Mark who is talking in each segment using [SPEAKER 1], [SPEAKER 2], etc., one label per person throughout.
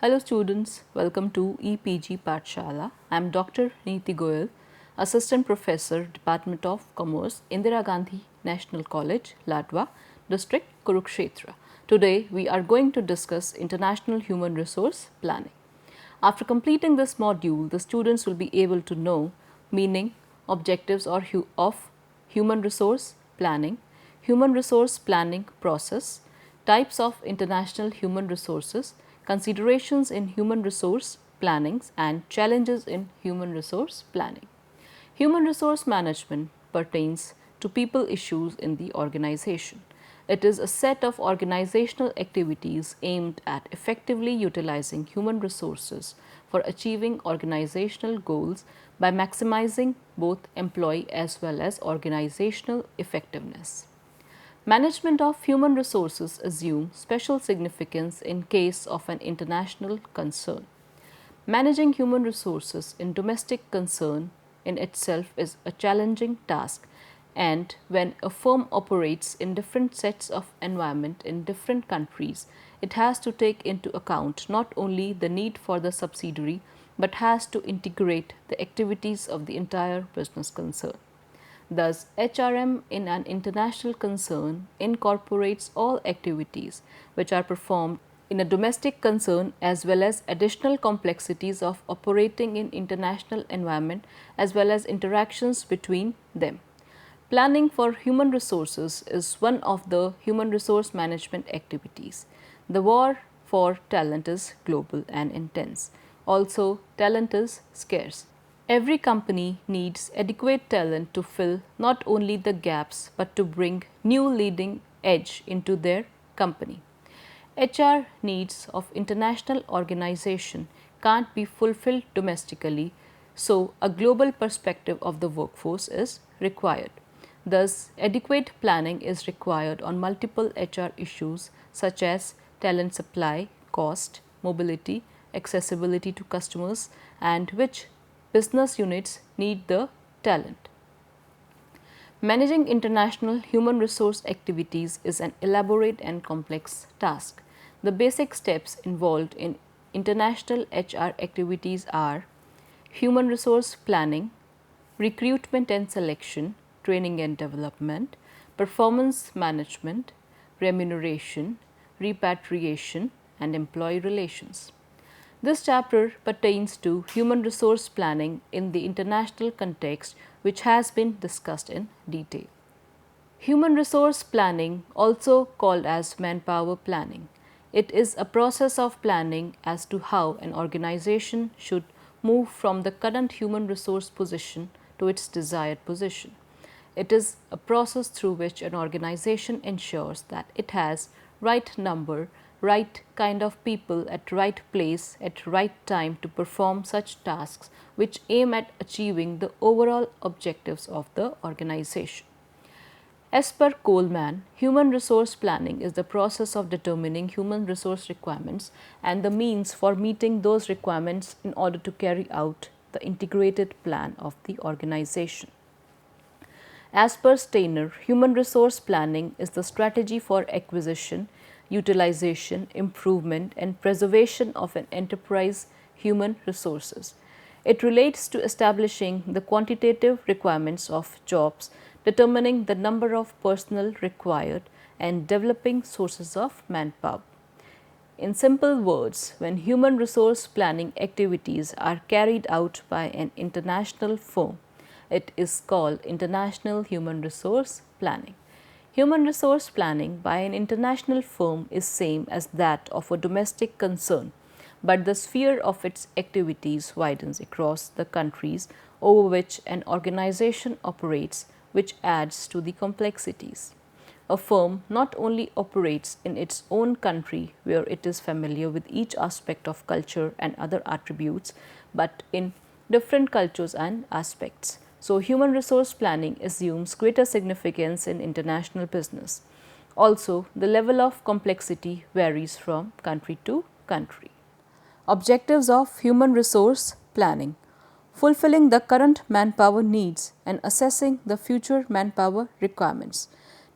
[SPEAKER 1] Hello students, welcome to EPG Pathshala. I am Dr. Neeti Goyal, Assistant Professor, Department of Commerce, Indira Gandhi National College, Latva, District, Kurukshetra. Today we are going to discuss International Human Resource Planning. After completing this module, the students will be able to know meaning, objectives of human resource planning process, types of international human resources, considerations in human resource plannings and challenges in human resource planning. Human resource management pertains to people issues in the organization. It is a set of organizational activities aimed at effectively utilizing human resources for achieving organizational goals by maximizing both employee as well as organizational effectiveness. Management of human resources assume special significance in case of an international concern. Managing human resources in domestic concern in itself is a challenging task, and when a firm operates in different sets of environment in different countries, it has to take into account not only the need for the subsidiary but has to integrate the activities of the entire business concern. Thus, HRM in an international concern incorporates all activities which are performed in a domestic concern as well as additional complexities of operating in international environment as well as interactions between them. Planning for human resources is one of the human resource management activities. The war for talent is global and intense. Also, talent is scarce. Every company needs adequate talent to fill not only the gaps but to bring new leading edge into their company. HR needs of international organization can't be fulfilled domestically, so a global perspective of the workforce is required. Thus, adequate planning is required on multiple HR issues such as talent supply, cost, mobility, accessibility to customers, and which business units need the talent. Managing international human resource activities is an elaborate and complex task. The basic steps involved in international HR activities are human resource planning, recruitment and selection, training and development, performance management, remuneration, repatriation, and employee relations. This chapter pertains to human resource planning in the international context, which has been discussed in detail. Human resource planning, also called as manpower planning. It is a process of planning as to how an organization should move from the current human resource position to its desired position. It is a process through which an organization ensures that it has right number, right kind of people at right place at right time to perform such tasks which aim at achieving the overall objectives of the organization. As per Coleman, human resource planning is the process of determining human resource requirements and the means for meeting those requirements in order to carry out the integrated plan of the organization. As per Steiner, human resource planning is the strategy for acquisition, utilization, improvement, and preservation of an enterprise human resources. It relates to establishing the quantitative requirements of jobs, determining the number of personnel required, and developing sources of manpower. In simple words, when human resource planning activities are carried out by an international firm, it is called international human resource planning. Human resource planning by an international firm is same as that of a domestic concern, but the sphere of its activities widens across the countries over which an organization operates, which adds to the complexities. A firm not only operates in its own country where it is familiar with each aspect of culture and other attributes, but in different cultures and aspects. So, human resource planning assumes greater significance in international business. Also, the level of complexity varies from country to country. Objectives of human resource planning: fulfilling the current manpower needs and assessing the future manpower requirements,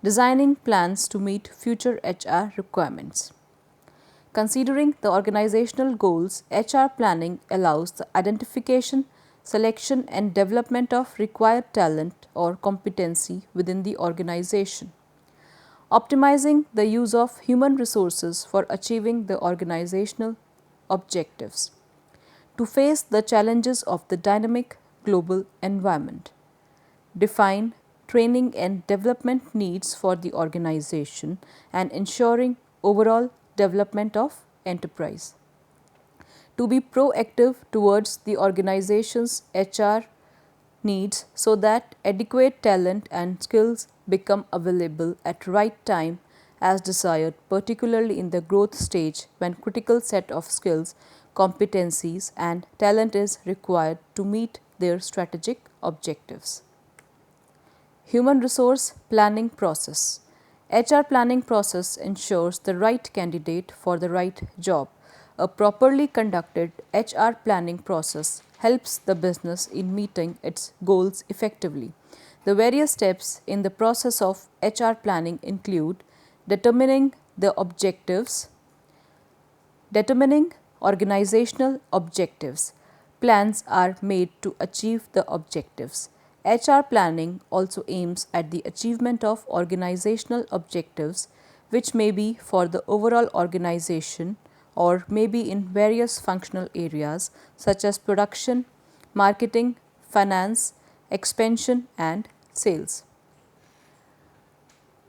[SPEAKER 1] designing plans to meet future HR requirements, Considering the organizational goals, HR planning allows the identification, selection, and development of required talent or competency within the organization. Optimizing the use of human resources for achieving the organizational objectives. To face the challenges of the dynamic global environment. Define training and development needs for the organization and ensuring overall development of enterprise. To be proactive towards the organization's HR needs so that adequate talent and skills become available at right time as desired, particularly in the growth stage when critical set of skills, competencies and talent is required to meet their strategic objectives. Human resource planning process. HR planning process ensures the right candidate for the right job. A properly conducted HR planning process helps the business in meeting its goals effectively. The various steps in the process of HR planning include determining the objectives, determining organizational objectives. Plans are made to achieve the objectives. HR planning also aims at the achievement of organizational objectives, which may be for the overall organization or may be in various functional areas such as production, marketing, finance, expansion, and sales.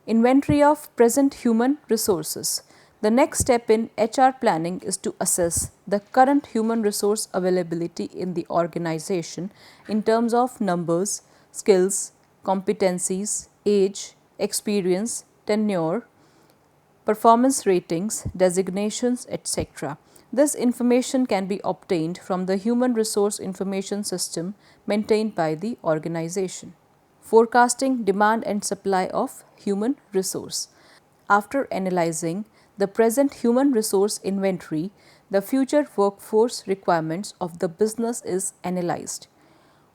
[SPEAKER 1] Inventory of present human resources. The next step in HR planning is to assess the current human resource availability in the organization in terms of numbers, skills, competencies, age, experience, tenure, performance ratings, designations, etc. This information can be obtained from the human resource information system maintained by the organization. Forecasting demand and supply of human resource. After analyzing the present human resource inventory, the future workforce requirements of the business is analyzed.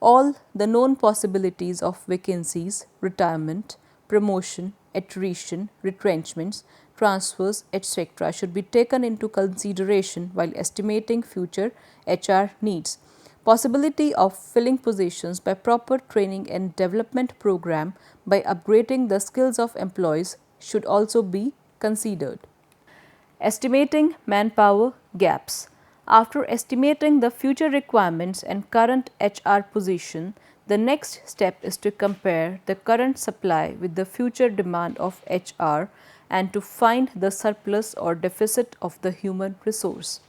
[SPEAKER 1] All the known possibilities of vacancies, retirement, promotion, attrition, retrenchments, transfers, etc. should be taken into consideration while estimating future HR needs. Possibility of filling positions by proper training and development program by upgrading the skills of employees should also be considered. Estimating manpower gaps. After estimating the future requirements and current HR position, the next step is to compare the current supply with the future demand of HR and to find the surplus or deficit of the human resource.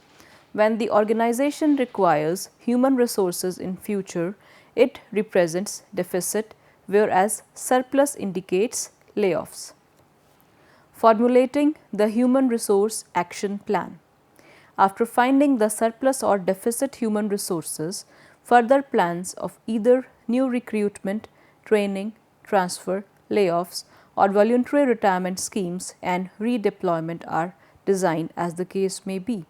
[SPEAKER 1] When the organization requires human resources in future, it represents deficit, whereas surplus indicates layoffs. Formulating the human resource action plan. After finding the surplus or deficit human resources, further plans of either new recruitment, training, transfer, layoffs, or voluntary retirement schemes and redeployment are designed as the case may be.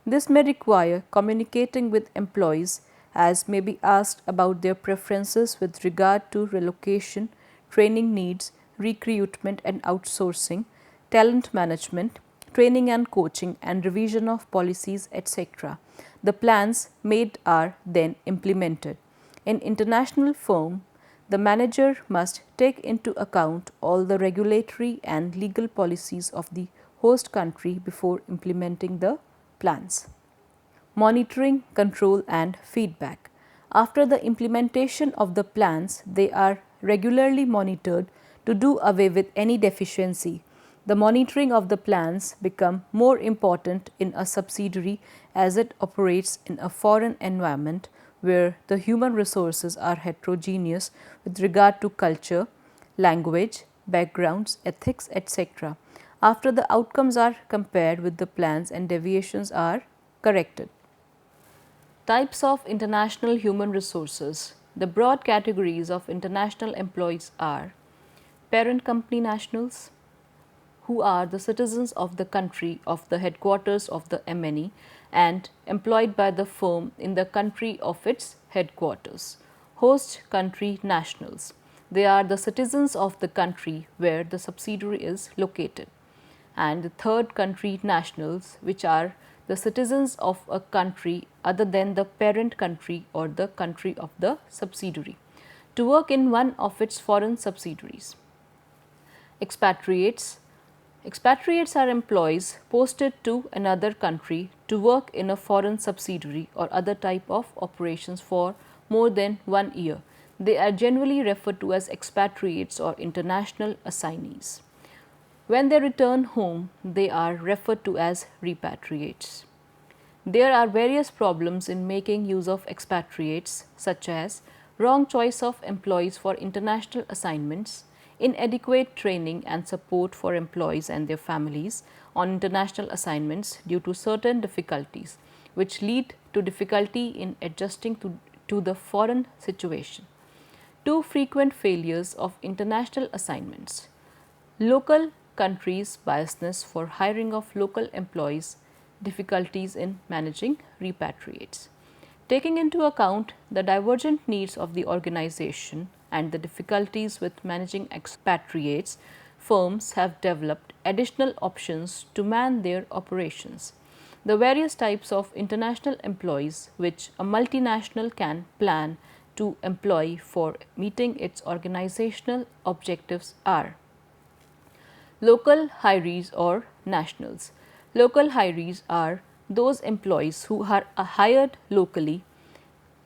[SPEAKER 1] This may require communicating with employees as may be asked about their preferences with regard to relocation, training needs, recruitment and outsourcing, talent management, training and coaching and revision of policies, etc. The plans made are then implemented. In international firm, the manager must take into account all the regulatory and legal policies of the host country before implementing the plans. Monitoring, control and feedback. After the implementation of the plans, they are regularly monitored to do away with any deficiency. The monitoring of the plans become more important in a subsidiary as it operates in a foreign environment where the human resources are heterogeneous with regard to culture, language, backgrounds, ethics, etc. After the outcomes are compared with the plans and deviations are corrected. Types of international human resources. The broad categories of international employees are parent company nationals, who are the citizens of the country of the headquarters of the MNE and employed by the firm in the country of its headquarters. Host country nationals. They are the citizens of the country where the subsidiary is located. and the third country nationals, which are the citizens of a country other than the parent country or the country of the subsidiary, to work in one of its foreign subsidiaries. Expatriates. Expatriates are employees posted to another country to work in a foreign subsidiary or other type of operations for more than 1 year. They are generally referred to as expatriates or international assignees. When they return home, they are referred to as repatriates. There are various problems in making use of expatriates, such as wrong choice of employees for international assignments, inadequate training and support for employees and their families on international assignments due to certain difficulties, which lead to difficulty in adjusting to the foreign situation. Too frequent failures of international assignments. Local countries' biasness for hiring of local employees, difficulties in managing repatriates. Taking into account the divergent needs of the organization and the difficulties with managing expatriates, firms have developed additional options to man their operations. The various types of international employees which a multinational can plan to employ for meeting its organizational objectives are: local hirees or nationals. Local hirees are those employees who are hired locally,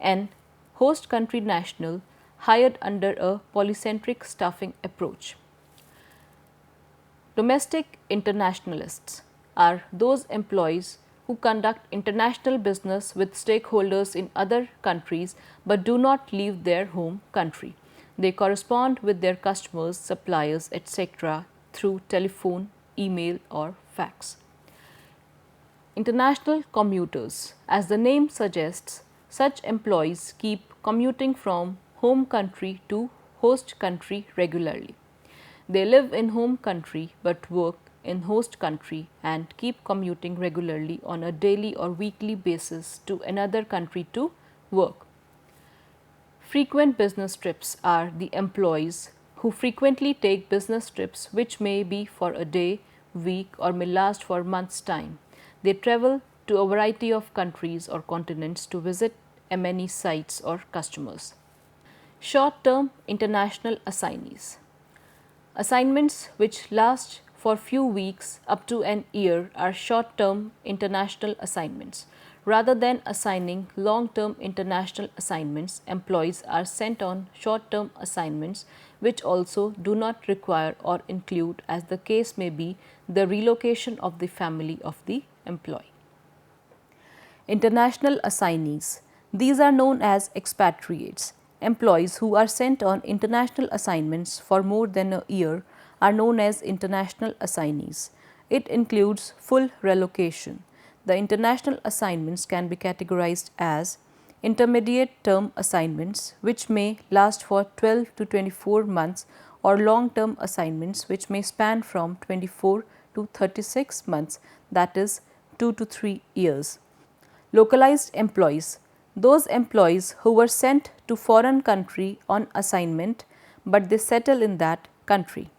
[SPEAKER 1] and host country national hired under a polycentric staffing approach. Domestic internationalists are those employees who conduct international business with stakeholders in other countries but do not leave their home country. They correspond with their customers, suppliers, etc. through telephone, email, or fax. International commuters. As the name suggests, such employees keep commuting from home country to host country regularly. They live in home country but work in host country and keep commuting regularly on a daily or weekly basis to another country to work. Frequent business trips are the employees who frequently take business trips which may be for a day, week, or may last for months' time. They travel to a variety of countries or continents to visit many sites or customers. Short-term international assignees. Assignments which last for few weeks up to an year are short-term international assignments. Rather than assigning long-term international assignments, employees are sent on short-term assignments which also do not require or include, as the case may be, the relocation of the family of the employee. International assignees. These are known as expatriates. Employees who are sent on international assignments for more than a year are known as international assignees. It includes full relocation. The international assignments can be categorized as intermediate term assignments, which may last for 12 to 24 months, or long term assignments which may span from 24 to 36 months, that is 2 to 3 years. Localized employees. Those employees who were sent to foreign country on assignment but they settle in that country.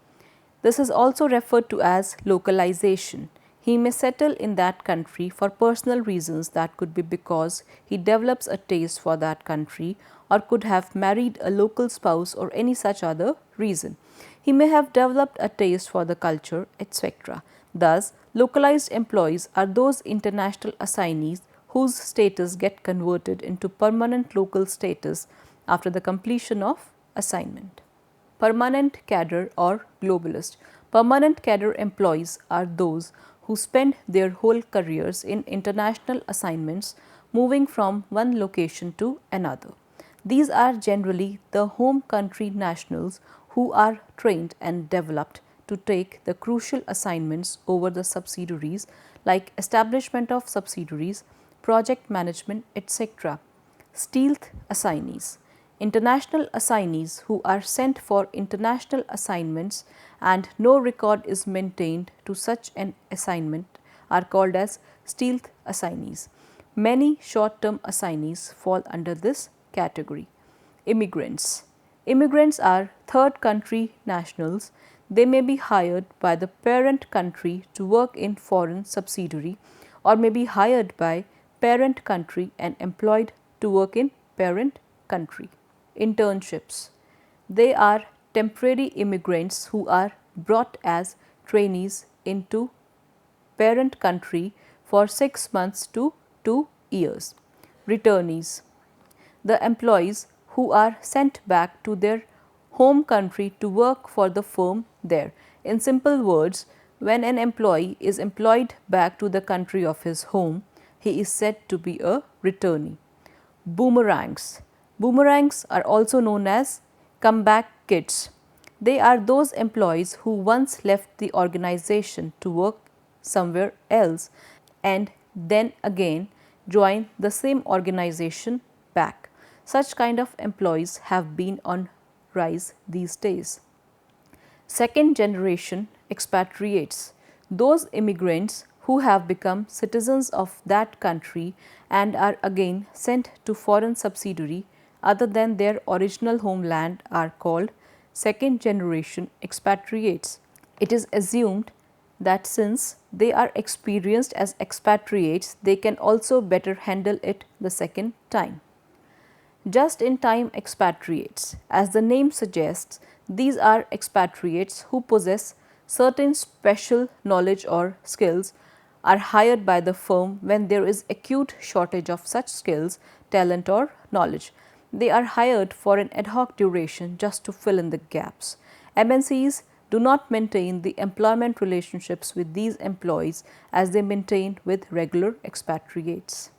[SPEAKER 1] This is also referred to as localization. He may settle in that country for personal reasons, that could be because he develops a taste for that country or could have married a local spouse or any such other reason. He may have developed a taste for the culture, etc. Thus, localized employees are those international assignees whose status get converted into permanent local status after the completion of assignment. Permanent cadre or globalist. Permanent cadre employees are those who spend their whole careers in international assignments, moving from one location to another. These are generally the home country nationals who are trained and developed to take the crucial assignments over the subsidiaries, like establishment of subsidiaries, project management, etc. Stealth assignees. International assignees who are sent for international assignments and no record is maintained to such an assignment are called as stealth assignees. Many short-term assignees fall under this category. Immigrants. Immigrants are third country nationals. They may be hired by the parent country to work in foreign subsidiary, or may be hired by parent country and employed to work in parent country. Internships. They are temporary immigrants who are brought as trainees into parent country for 6 months to 2 years. Returnees. The employees who are sent back to their home country to work for the firm there. In simple words, when an employee is employed back to the country of his home, he is said to be a returnee. Boomerangs. Boomerangs are also known as comeback kids. They are those employees who once left the organization to work somewhere else and then again join the same organization back. Such kind of employees have been on rise these days. Second generation expatriates. Those immigrants who have become citizens of that country and are again sent to foreign subsidiary other than their original homeland are called second generation expatriates. It is assumed that since they are experienced as expatriates, they can also better handle it the second time. Just in time expatriates. As the name suggests, these are expatriates who possess certain special knowledge or skills, are hired by the firm when there is acute shortage of such skills, talent or knowledge. They are hired for an ad hoc duration just to fill in the gaps. MNCs do not maintain the employment relationships with these employees as they maintain with regular expatriates.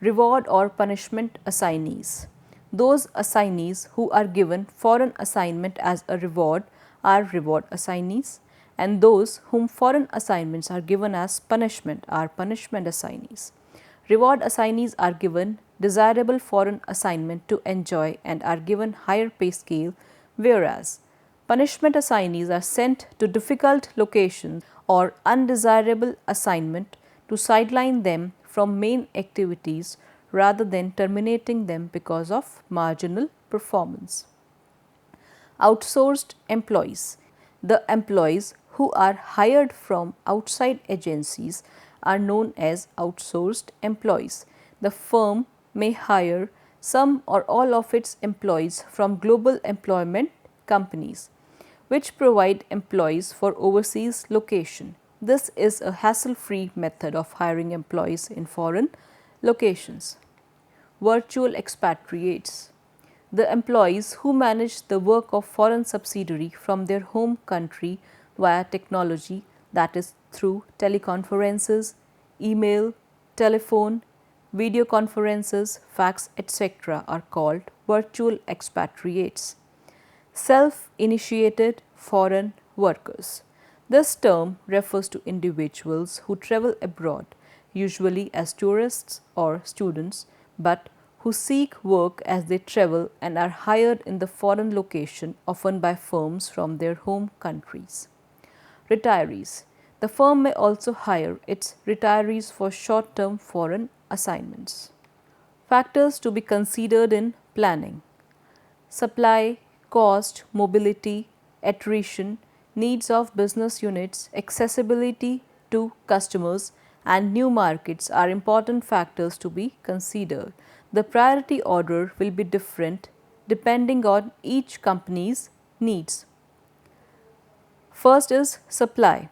[SPEAKER 1] Reward or punishment assignees. Those assignees who are given foreign assignment as a reward are reward assignees, and those whom foreign assignments are given as punishment are punishment assignees. Reward assignees are given desirable foreign assignment to enjoy and are given higher pay scale, whereas punishment assignees are sent to difficult locations or undesirable assignment to sideline them from main activities rather than terminating them because of marginal performance. Outsourced employees. The employees who are hired from outside agencies are known as outsourced employees. The firm may hire some or all of its employees from global employment companies, which provide employees for overseas location. This is a hassle-free method of hiring employees in foreign locations. Virtual expatriates. The employees who manage the work of foreign subsidiary from their home country via technology, that is through teleconferences, email, telephone, video conferences, fax, etc. are called virtual expatriates. Self-initiated foreign workers. This term refers to individuals who travel abroad, usually as tourists or students, but who seek work as they travel and are hired in the foreign location, often by firms from their home countries. Retirees. The firm may also hire its retirees for short-term foreign assignments. Factors to be considered in planning: supply, cost, mobility, attrition, needs of business units, accessibility to customers, and new markets are important factors to be considered. The priority order will be different depending on each company's needs. First is supply.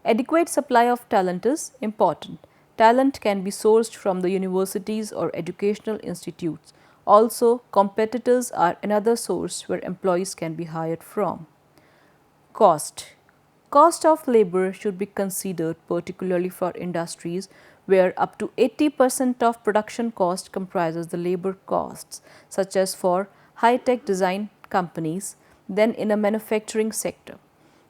[SPEAKER 1] Adequate supply of talent is important. Talent can be sourced from the universities or educational institutes. Also, competitors are another source where employees can be hired from. Cost. Cost of labor should be considered particularly for industries where up to 80% of production cost comprises the labor costs, such as for high-tech design companies, then in a manufacturing sector.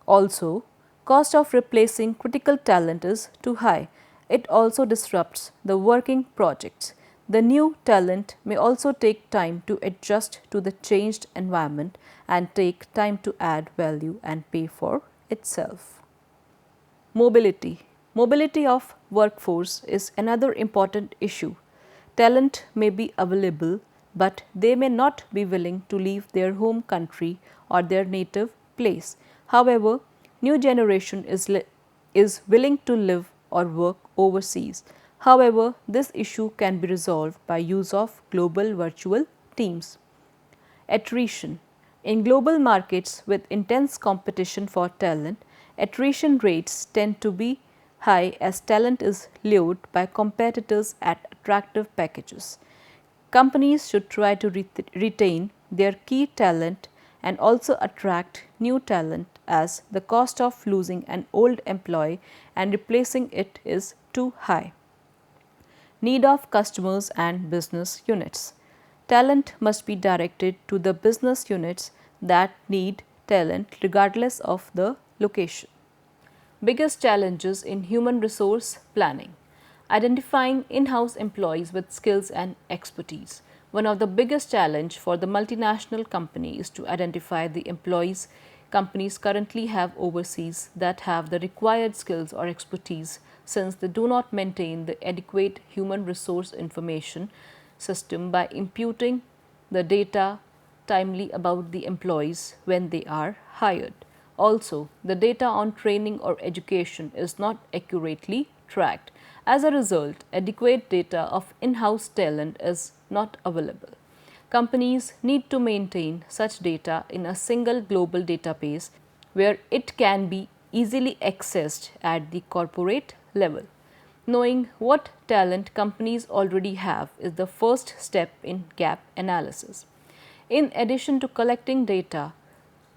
[SPEAKER 1] Also, cost of replacing critical talent is too high. It also disrupts the working projects. The new talent may also take time to adjust to the changed environment and take time to add value and pay for itself. Mobility. Mobility of workforce is another important issue. Talent may be available, but they may not be willing to leave their home country or their native place. However, new generation is willing to live or work overseas. However, this issue can be resolved by use of global virtual teams. Attrition. In global markets with intense competition for talent, attrition rates tend to be high as talent is lured by competitors at attractive packages. Companies should try to retain their key talent and also attract new talent as the cost of losing an old employee and replacing it is too high. Need of customers and business units. Talent must be directed to the business units that need talent regardless of the location. Biggest challenges in human resource planning. Identifying in-house employees with skills and expertise. One of the biggest challenge for the multinational company is to identify the employees companies currently have overseas that have the required skills or expertise since they do not maintain the adequate human resource information system by imputing the data timely about the employees when they are hired. Also, the data on training or education is not accurately tracked. As a result, adequate data of in-house talent is not available. Companies need to maintain such data in a single global database where it can be easily accessed at the corporate level. Knowing what talent companies already have is the first step in gap analysis. In addition to collecting data,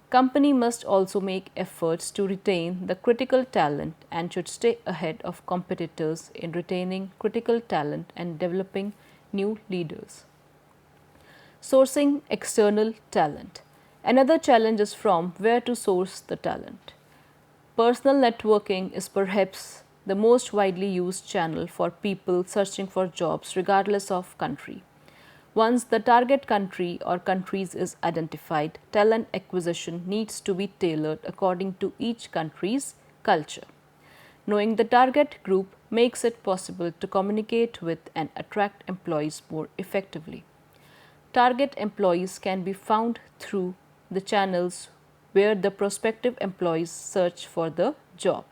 [SPEAKER 1] company must also make efforts to retain the critical talent and should stay ahead of competitors in retaining critical talent and developing new leaders. Sourcing external talent. Another challenge is from where to source the talent. Personal networking is perhaps the most widely used channel for people searching for jobs regardless of country. Once the target country or countries is identified, talent acquisition needs to be tailored according to each country's culture. Knowing the target group makes it possible to communicate with and attract employees more effectively. Target employees can be found through the channels where the prospective employees search for the job.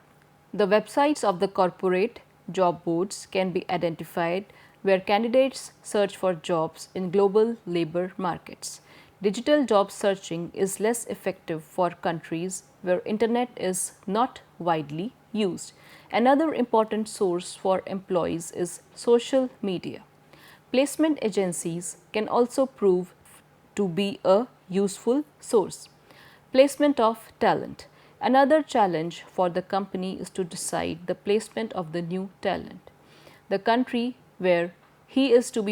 [SPEAKER 1] The websites of the corporate job boards can be identified where candidates search for jobs in global labor markets. Digital job searching is less effective for countries where internet is not widely used. Another important source for employees is social media. Placement agencies can also prove to be a useful source. Placement of talent. Another challenge for the company is to decide the placement of the new talent. The country where he is to be